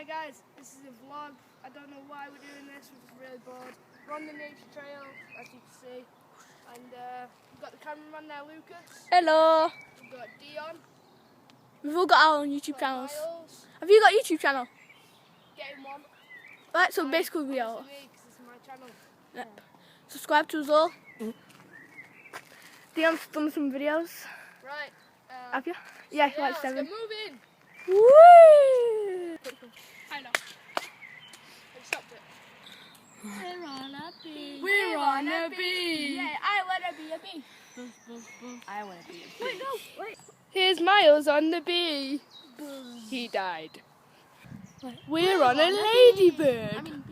Hi guys, this is a vlog. I don't know why we're doing this, we're just really bored. We're on the nature trail, as you can see. And we've got the cameraman there, Lucas. Hello. We've got Dion. We've all got our own YouTube channels. Miles. Have you got a YouTube channel? Getting one. Right, so basically we are. Obviously me, 'cause this is my channel. Yep. Subscribe to us all. Dion's done some videos. Right. Have you? Yeah, Yeah, like let's 7. get moving. Woo! I know. I stopped it. We're on a bee. We're on a bee. Yeah, I wanna be a bee. I wanna be a bee. Wait, no, wait. Here's Miles on the bee. He died. We're on a ladybird.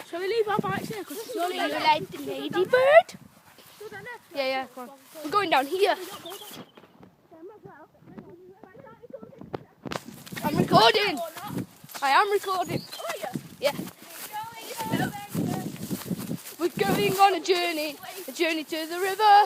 Shall we leave our bikes here? Because it's You like the ladybird? Yeah, come on. We're going down here. I'm recording. I am recording. Yeah. We're going on a journey to the river.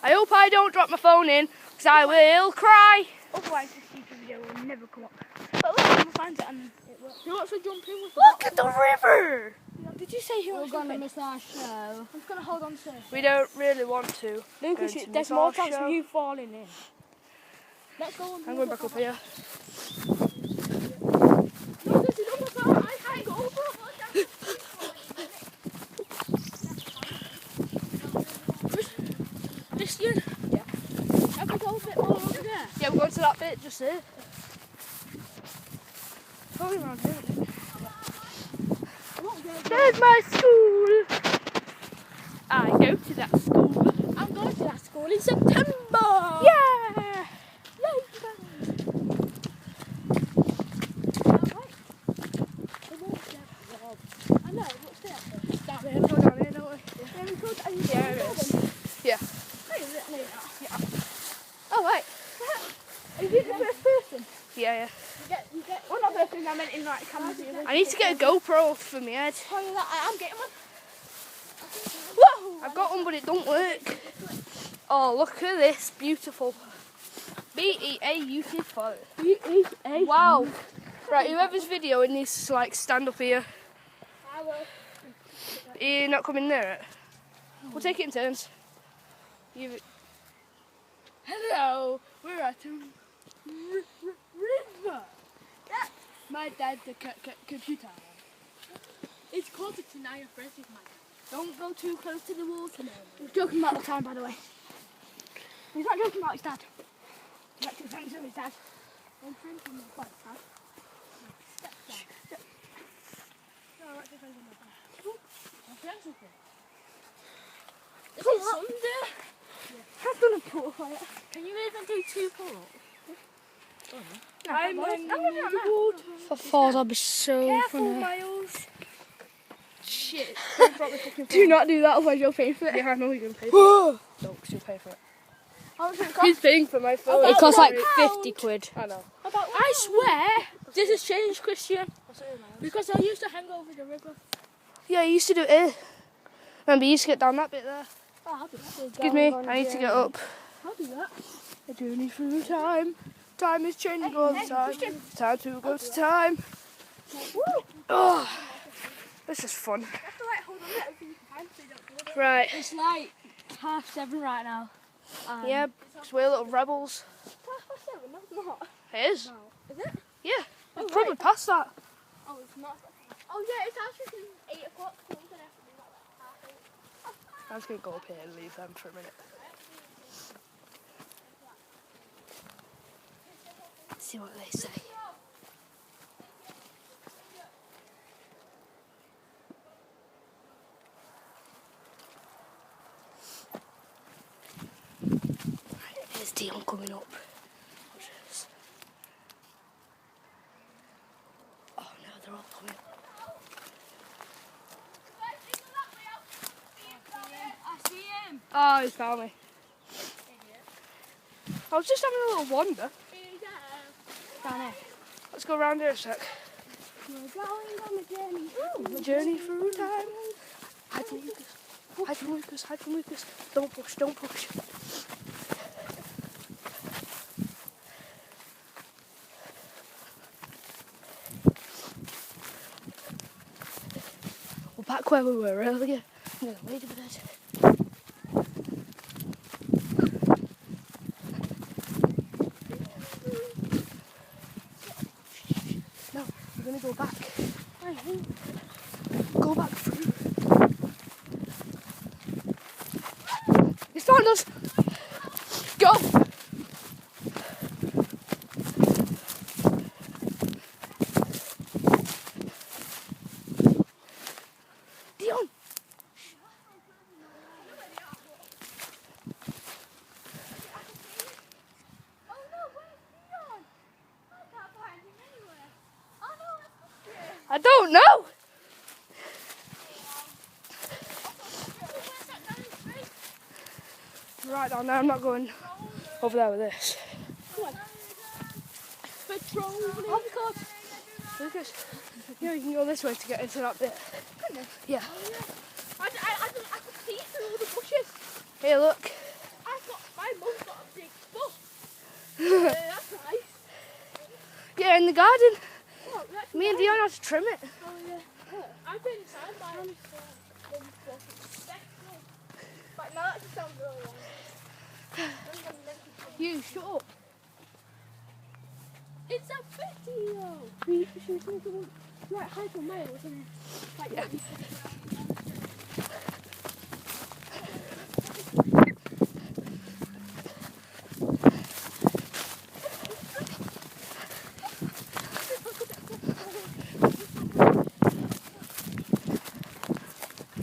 I hope I don't drop my phone in, because I will cry. Otherwise this YouTube video will never come up. But let's see if we find it and it will. Who wants to jump in with the Look at the river. Did you say who We're wants to jump gonna in? miss our show. I'm just going to hold on to it. We don't really want to. Lucas, Going to there's miss more our chance show. of you falling in. Let's go on. I'm going back up here. Lucas, you don't want to I go over. Christian? Yeah. Have we go a bit more over there? Yeah, we're going to that bit just there. Going around here. There's my school. I go to that school. I'm going to that school in September. Yeah. I know, what's there? We have to go down here, don't we? Yeah, it is. Yeah. Oh, right. Are you the first person? Yeah. You get. Well, not first person, I meant in like cameras. I need to get a GoPro for my head. Oh, yeah, I'm getting one. Whoa! I've got one, but it don't work. Oh, look at this. Beautiful. beautiful. Wow. Right, whoever's videoing needs to like stand up here. I will. You're not coming near it? We'll take it in turns. Hello, we're at a river. That's my dad's computer. It's closer to Naya Fresh is my dad. Don't go too close to the water now. He's joking about the time, by the way. He's not joking about his dad. He's actually friends with his dad. I'm friends with my dad. Stepdad. No, I'm actually friends with my dad. I'm friends with him. Is it Sunday? Yeah. I've done a pull for it. Can you even do 2 pull-ups? I'm in the water. For falls, I'll be so Careful, funny. Miles. Shit. Do not do that, otherwise you'll pay for it. Yeah, I know you're going to pay for it. Don't, because you'll pay for it. How much does it cost? He's paying for my phone. It costs like £1. 50 quid. I know. I swear, this has changed, Christian. Because I used to hang over the river. Yeah, you used to do it here. Remember, you used to get down that bit there. Oh, I'll do that. Excuse me, I need to get up. I'll do that. A journey through time. Time is changing all the time. Time to go to time. Oh, this is fun. Right. It's like 7:30 right now. Yeah, because we're little rebels. No, not. It is. Is it? Yeah, it's probably past that. Oh, it's not. Oh, yeah, it's actually 8 o'clock. So we're going to have to do that like 8:30. I'm just going to go up here and leave them for a minute. See what they say. Right, here's Dion coming up. Watch this. Oh no, they're all coming. I see him. Oh, he's found me. I was just having a little wander. Down here. Let's go around here a sec. We're going on a journey. A journey through time. Hide from Lucas. Hide from Lucas. Hide from Lucas. Don't push. Don't push. where we were earlier. No, ladybird. No, we're gonna go back. Go back through. He's found us. Go. Dion. I don't know. Right down there, I'm not going over there with this. Come on. Patrol. Oh my god. Lucas, you know you can go this way to get into that bit. Yeah. I could see through all the bushes. Here, look. My mum's got a big bush. That's nice. Yeah, in the garden. Oh, that's Me and Dion had to trim it. Oh, yeah. I've been inside by him. But now that just sounds really long. You, shut up. It's a video. We should make it like hyper male, isn't it? Like, Yeah.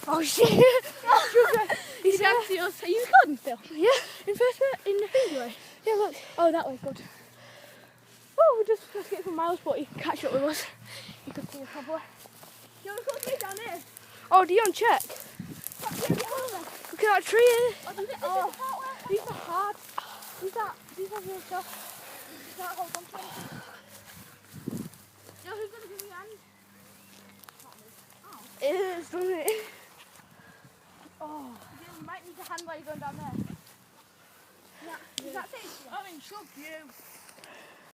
Oh shit! He's empty us. Are you recording still? Yeah, In the video? yeah, look. Oh, that way, good. Oh, we're just getting some miles, but you can catch up with us. You can see us properly. You want to come down here? Oh, Dion, check. Look at that tree here. Oh, these are hard. These are real tough. You can't hold on to them. Yo, who's going to give me a hand? It is, doesn't it? Oh, you might need a hand while you're going down there. Yeah. Is that safe? I mean, shove you.